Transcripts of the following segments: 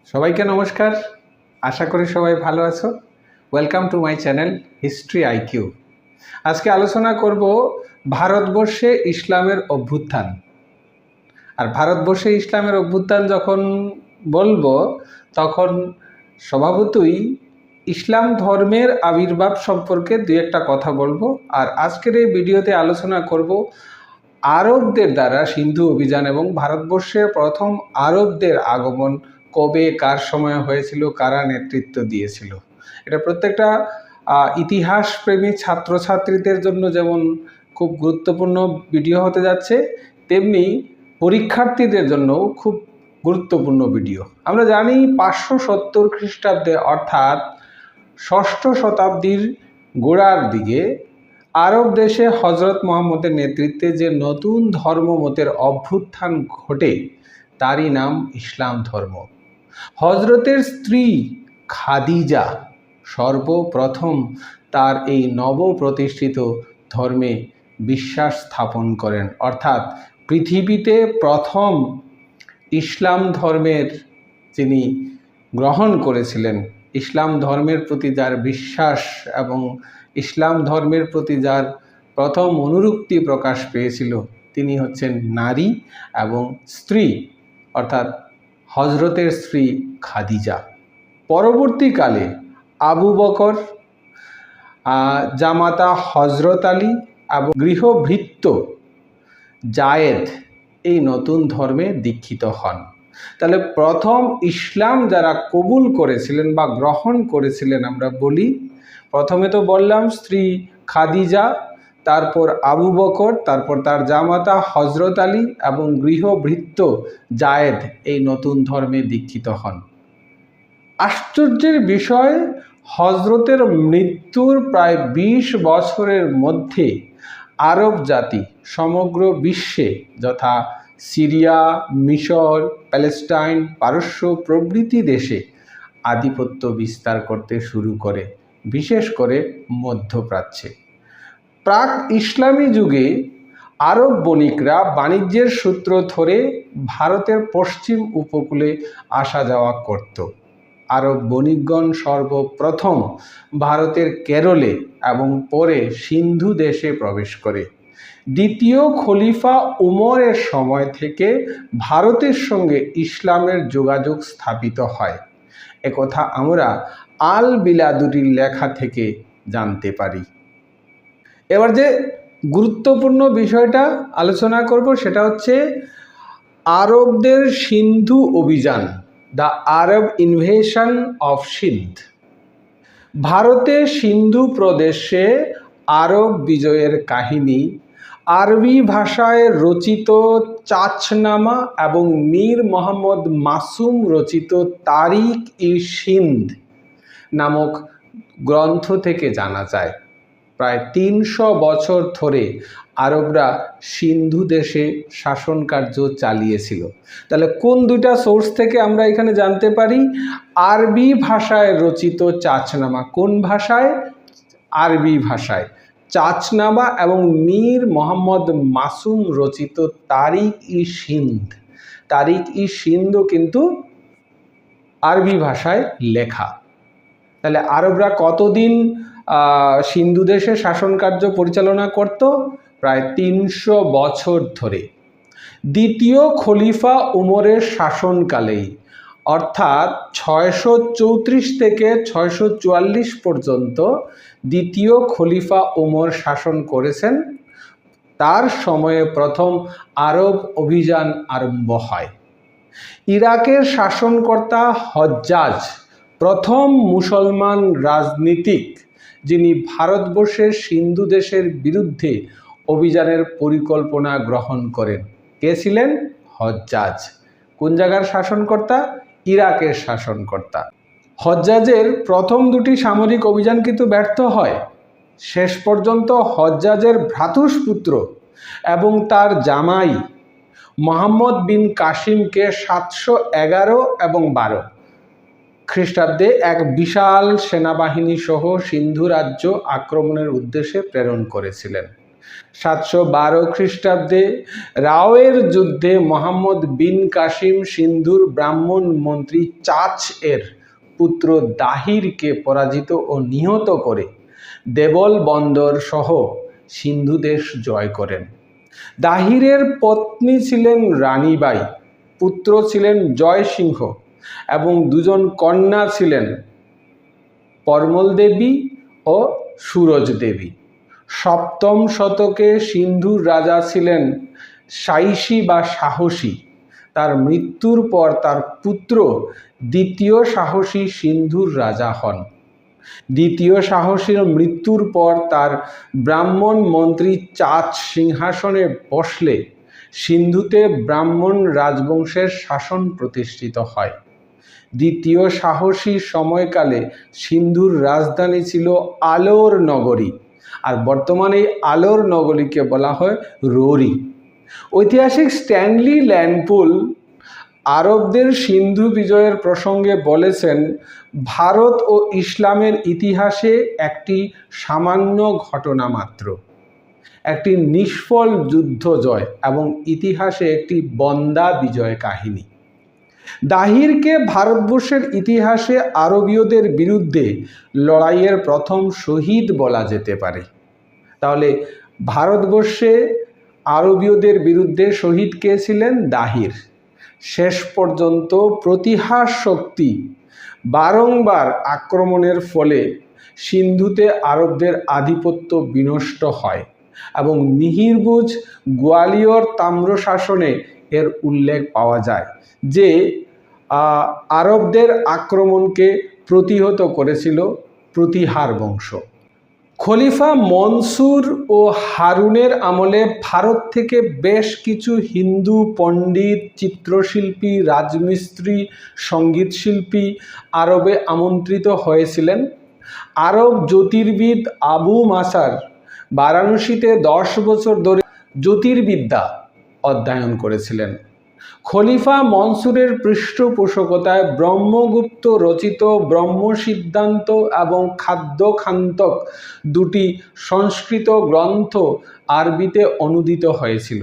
সবাইকে নমস্কার। আশা করি সবাই ভালো আছো। Welcome to my channel history IQ. আজকে আলোচনা করব ভারতবর্ষে ইসলামের অভ্যুত্থান। আর ভারতবর্ষে ইসলামের অভ্যুত্থান যখন বলবো তখন স্বভাবতই ইসলাম ধর্মের আবির্ভাব সম্পর্কে দুই একটা কথা বলবো। আর আজকের এই ভিডিওতে আলোচনা করব আরবদের দ্বারা সিন্ধু অভিযান এবং ভারতবর্ষে প্রথম আরবদের আগমন কবে কার সময় হয়েছিল, কারা নেতৃত্ব দিয়েছিল। এটা প্রত্যেকটা ইতিহাসপ্রেমী ছাত্রছাত্রীদের জন্য যেমন খুব গুরুত্বপূর্ণ ভিডিও হতে যাচ্ছে, তেমনি পরীক্ষার্থীদের জন্যও খুব গুরুত্বপূর্ণ ভিডিও। আমরা জানি 570 খ্রিস্টাব্দে অর্থাৎ ষষ্ঠ শতাব্দীর গোড়ার দিকে আরব দেশে হজরত মুহাম্মদের নেতৃত্বে যে নতুন ধর্মমতের অভ্যুত্থান ঘটে তারই নাম ইসলাম ধর্ম। হজরতের স্ত্রী খাদিজা সর্বপ্রথম তার এই নবপ্রতিষ্ঠিত ধর্মে বিশ্বাস স্থাপন করেন, অর্থাৎ পৃথিবীতে প্রথম ইসলাম ধর্মের যিনি গ্রহণ করেছিলেন, ইসলাম ধর্মের প্রতি যার বিশ্বাস এবং ইসলাম ধর্মের প্রতি যার প্রথম অনুরক্তি প্রকাশ পেয়েছিল তিনি হচ্ছেন নারী এবং স্ত্রী, অর্থাৎ হজরতের স্ত্রী খাদিজা। পরবর্তীকালে আবু বকর, জামাতা হজরত আলী এবং গৃহভৃত্য জায়েদ এই নতুন ধর্মে দীক্ষিত হন। তাহলে প্রথম ইসলাম যারা কবুল করেছিলেন বা গ্রহণ করেছিলেন, আমরা বলি প্রথমে তো বললাম স্ত্রী খাদিজা, তারপর আবু বকর, তারপর তার জামাতা হজরত আলী এবং গৃহভৃত্য জায়েদ এই নতুন ধর্মে দীক্ষিত হন। আশ্চর্যের বিষয়, হজরতের মৃত্যুর প্রায় 20 বছরের মধ্যে আরব জাতি সমগ্র বিশ্বে যথা সিরিয়া, মিশর, প্যালেস্টাইন, পারস্য প্রভৃতি দেশে আধিপত্য বিস্তার করতে শুরু করে, বিশেষ করে মধ্যপ্রাচ্যে। প্রাক ইসলামী যুগে আরব বণিকরা বাণিজ্যের সূত্র ধরে ভারতের পশ্চিম উপকূলে আসা যাওয়া করত। আরব বণিকগণ সর্বপ্রথম ভারতের কেরলে এবং পরে সিন্ধু দেশে প্রবেশ করে। দ্বিতীয় খলিফা উমরের সময় থেকে ভারতের সঙ্গে ইসলামের যোগাযোগ স্থাপিত হয়, একথা আমরা আল বিলাদুরির লেখা থেকে জানতে পারি। এবার যে গুরুত্বপূর্ণ বিষয়টা আলোচনা করব সেটা হচ্ছে আরবদের সিন্ধু অভিযান, the Arab invasion of Sindh. ভারতে সিন্ধু প্রদেশে আরব বিজয়ের কাহিনী আরবি ভাষায় রচিত চাচনামা এবং মীর মোহাম্মদ মাসুম রচিত তারিখ-ই-সিন্ধ নামক গ্রন্থ থেকে জানা যায়। প্রায় 300 বছর ধরে আরবরা সিন্ধু দেশে শাসন কার্য চালিয়েছিল। তাহলে কোন দুইটা সোর্স থেকে আমরা এখানে জানতে পারি? আরবি ভাষায় রচিত চাচনামা। কোন ভাষায়? আরবি ভাষায়। চাচনামা এবং মীর মোহাম্মদ মাসুম রচিত তারিখ-ই-সিন্ধ। তারিখ-ই-সিন্ধ কিন্তু আরবি ভাষায় লেখা। তাহলে আরবরা কতদিন সিন্ধু দেশে শাসন কার্য পরিচালনা করত? প্রায় 300 বছর ধরে। দ্বিতীয় খলিফা উমরের শাসনকালেই, অর্থাৎ 634 থেকে 644 পর্যন্ত দ্বিতীয় খলিফা উমর শাসন করেছেন। তার সময়ে প্রথম আরব অভিযান আরম্ভ হয়। ইরাকের শাসনকর্তা হজ্জাজ প্রথম মুসলমান রাজনীতিক যিনি ভারতবর্ষের সিন্ধু দেশের বিরুদ্ধে অভিযানের পরিকল্পনা গ্রহণ করেন। কে ছিলেন? হজ্জাজ। কোন জায়গার শাসনকর্তা? ইরাকের শাসনকর্তা। হজ্জাজের প্রথম দুটি সামরিক অভিযান কিন্তু ব্যর্থ হয়। শেষ পর্যন্ত হজ্জাজের ভ্রাতুষ্পুত্র এবং তার জামাই মোহাম্মদ বিন কাসিমকে 711 এবং 12 খ্রিস্টাব্দে এক বিশাল সেনাবাহিনী সহ সিন্ধু রাজ্য আক্রমণের উদ্দেশ্যে প্রেরণ করেছিলেন। 712 খ্রিস্টাব্দে রাওয়ের যুদ্ধে মোহাম্মদ বিন কাসিম সিন্ধুর ব্রাহ্মণ মন্ত্রী চাচ এর পুত্র দাহিরকে পরাজিত ও নিহত করে দেবল বন্দর সহ সিন্ধু দেশ জয় করেন। দাহিরের পত্নী ছিলেন রানীবাই, পুত্র ছিলেন জয় সিংহ এবং দুজন কন্যা ছিলেন পরমল দেবী ও সুরজ দেবী। সপ্তম শতকে সিন্ধুর রাজা ছিলেন সাইসি বা সাহসী। তার মৃত্যুর পর তার পুত্র দ্বিতীয় সাহসী সিন্ধুর রাজা হন। দ্বিতীয় সাহসীর মৃত্যুর পর তার ব্রাহ্মণ মন্ত্রী চাচ সিংহাসনে বসলে সিন্ধুতে ব্রাহ্মণ রাজবংশের শাসন প্রতিষ্ঠিত হয়। দ্বিতীয় সাহসী সময়কালে সিন্ধুর রাজধানী ছিল আলোর নগরী, আর বর্তমানে এই আলোর নগরীকে বলা হয় রোরি। ঐতিহাসিক স্ট্যানলি ল্যান্ডপুল আরবদের সিন্ধু বিজয়ের প্রসঙ্গে বলেছেন, ভারত ও ইসলামের ইতিহাসে একটি সামান্য ঘটনা মাত্র, একটি নিষ্ফল যুদ্ধ জয় এবং ইতিহাসে একটি বন্দা বিজয় কাহিনী। দাহিরকে ভারতবর্ষের ইতিহাসে আরবীয়দের বিরুদ্ধে লড়াইয়ের প্রথম শহীদ বলা যেতে পারে। তাহলে ভারতবর্ষে আরবীয়দের বিরুদ্ধে শহীদ কে ছিলেন? দাহির। শেষ পর্যন্ত প্রতিহার শক্তি বারংবার আক্রমণের ফলে সিন্ধুতে আরবদের আধিপত্য বিনষ্ট হয় এবং মিহিরভুজ গোয়ালিয়র তাম্রশাসনে এর উল্লেখ পাওয়া যায় যে আরবদের আক্রমণকে প্রতিহত করেছিল প্রতিহার বংশ। খলিফা মনসুর ও হারুনের আমলে ভারত থেকে বেশ কিছু হিন্দু পণ্ডিত, চিত্রশিল্পী, রাজমিস্ত্রি, সঙ্গীতশিল্পী আরবে আমন্ত্রিত হয়েছিলেন। আরব জ্যোতির্বিদ আবু মাসার বারাণসীতে 10 বছর ধরে জ্যোতির্বিদ্যা অধ্যয়ন করেছিলেন। খলিফা মনসুরের পৃষ্ঠপোষকতায় ব্রহ্মগুপ্ত রচিত ব্রহ্মসিদ্ধান্ত এবং খাদ্যখান্তক দুটি সংস্কৃত গ্রন্থ আরবিতে অনুদিত হয়েছিল।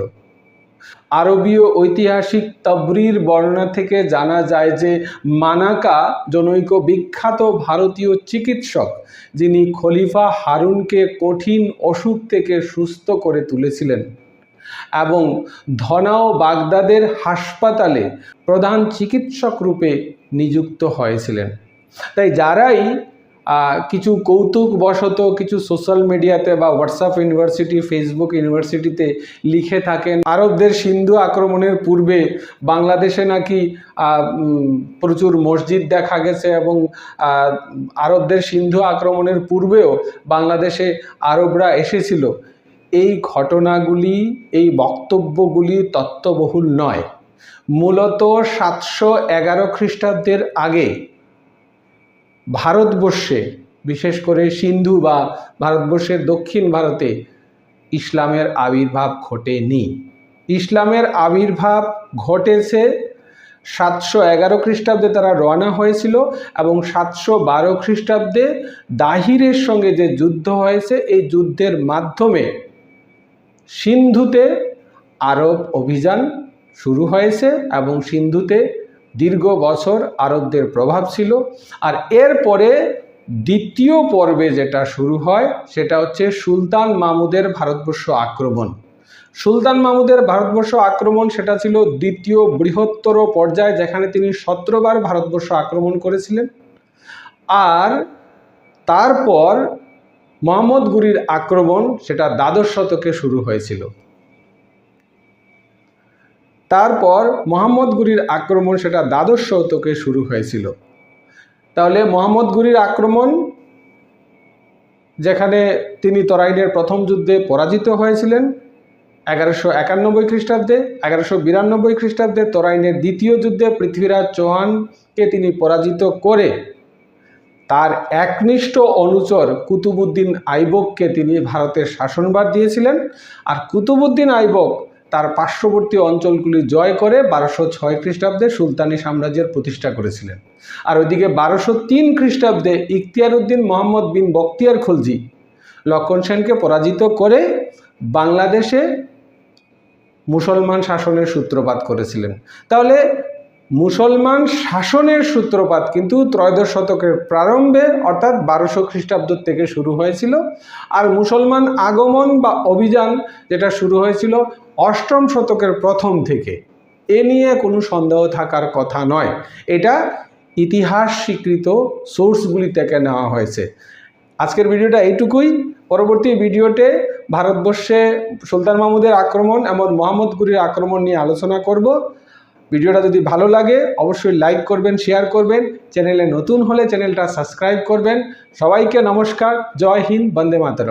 আরবীয় ঐতিহাসিক তবরির বর্ণনা থেকে জানা যায় যে মানাকা জনৈক বিখ্যাত ভারতীয় চিকিৎসক, যিনি খলিফা হারুনকে কঠিন অসুখ থেকে সুস্থ করে তুলেছিলেন এবং ধনা ও বাগদাদের হাসপাতালে প্রধান চিকিৎসক রূপে নিযুক্ত হয়েছিলেন। তাই যারাই কিছু কৌতুকবশত কিছু সোশ্যাল মিডিয়াতে বা হোয়াটসঅ্যাপ ইউনিভার্সিটি, ফেসবুক ইউনিভার্সিটিতে লিখে থাকেন আরবদের সিন্ধু আক্রমণের পূর্বে বাংলাদেশে নাকি প্রচুর মসজিদ দেখা গেছে এবং আরবদের সিন্ধু আক্রমণের পূর্বেও বাংলাদেশে আরবরা এসেছিল, এই ঘটনাগুলি, এই বক্তব্যগুলি তথ্যবহুল নয়। মূলত 711 খ্রিস্টাব্দের আগে ভারতবর্ষে, বিশেষ করে সিন্ধু বা ভারতবর্ষের দক্ষিণ ভারতে ইসলামের আবির্ভাব ঘটেনি। ইসলামের আবির্ভাব ঘটেছে 711 খ্রিস্টাব্দে তারা রওনা হয়েছিল এবং 712 খ্রিস্টাব্দে দাহিরের সঙ্গে যে যুদ্ধ হয়েছে, এই যুদ্ধের মাধ্যমে সিন্ধুতে আরব অভিযান শুরু হয়েছে এবং সিন্ধুতে দীর্ঘ বছর আরবদের প্রভাব ছিল। আর এরপরে দ্বিতীয় পর্বে যেটা শুরু হয় সেটা হচ্ছে সুলতান মাহমুদের ভারতবর্ষ আক্রমণ। সুলতান মাহমুদের ভারতবর্ষ আক্রমণ সেটা ছিল দ্বিতীয় বৃহত্তর পর্যায়, যেখানে তিনি 17 বার ভারতবর্ষ আক্রমণ করেছিলেন। আর তারপর মোহাম্মদ গুরির আক্রমণ সেটা দ্বাদশ শতকে শুরু হয়েছিল। তারপর মোহাম্মদ গুরির আক্রমণ সেটা দ্বাদশ শতকে শুরু হয়েছিল। তাহলে মোহাম্মদ গুরির আক্রমণ, যেখানে তিনি তরাইনের প্রথম যুদ্ধে পরাজিত হয়েছিলেন 1191 খ্রিস্টাব্দে, 1192 খ্রিস্টাব্দে তরাইনের দ্বিতীয় যুদ্ধে পৃথ্বীরাজ চৌহানকে তিনি পরাজিত করে তার একনিষ্ঠ অনুচর কুতুবউদ্দিন আইবককে তিনি ভারতের শাসনভার দিয়েছিলেন। আর কুতুবউদ্দিন আইবক তার পার্শ্ববর্তী অঞ্চলগুলি জয় করে 1206 খ্রিস্টাব্দে সুলতানি সাম্রাজ্যের প্রতিষ্ঠা করেছিলেন। আর ওইদিকে 1203 খ্রিস্টাব্দে ইখতিয়ার উদ্দিন মোহাম্মদ বিন বখতিয়ার খলজি লক্ষণ সেনকে পরাজিত করে বাংলাদেশে মুসলমান শাসনের সূত্রপাত করেছিলেন। তাহলে মুসলমান শাসনের সূত্রপাত কিন্তু ত্রয়োদশ শতকের প্রারম্ভে অর্থাৎ 1200 খ্রিস্টাব্দ থেকে শুরু হয়েছিল, আর মুসলমান আগমন বা অভিযান যেটা শুরু হয়েছিল 8ম শতকের প্রথম থেকে। এ নিয়ে কোনো সন্দেহ থাকার কথা নয়, এটা ইতিহাস স্বীকৃত সোর্সগুলি থেকে নেওয়া হয়েছে। আজকের ভিডিওটা এইটুকুই। পরবর্তী ভিডিওতে ভারতবর্ষে সুলতান মাহমুদের আক্রমণ এবং মোহাম্মদ ঘুরির আক্রমণ নিয়ে আলোচনা করব। ভিডিওটা যদি ভালো লাগে অবশ্যই লাইক করবেন, শেয়ার করবেন, চ্যানেলে নতুন হলে চ্যানেলটা সাবস্ক্রাইব করবেন। সবাইকে নমস্কার, জয় হিন্দ, বন্দে মাতরম।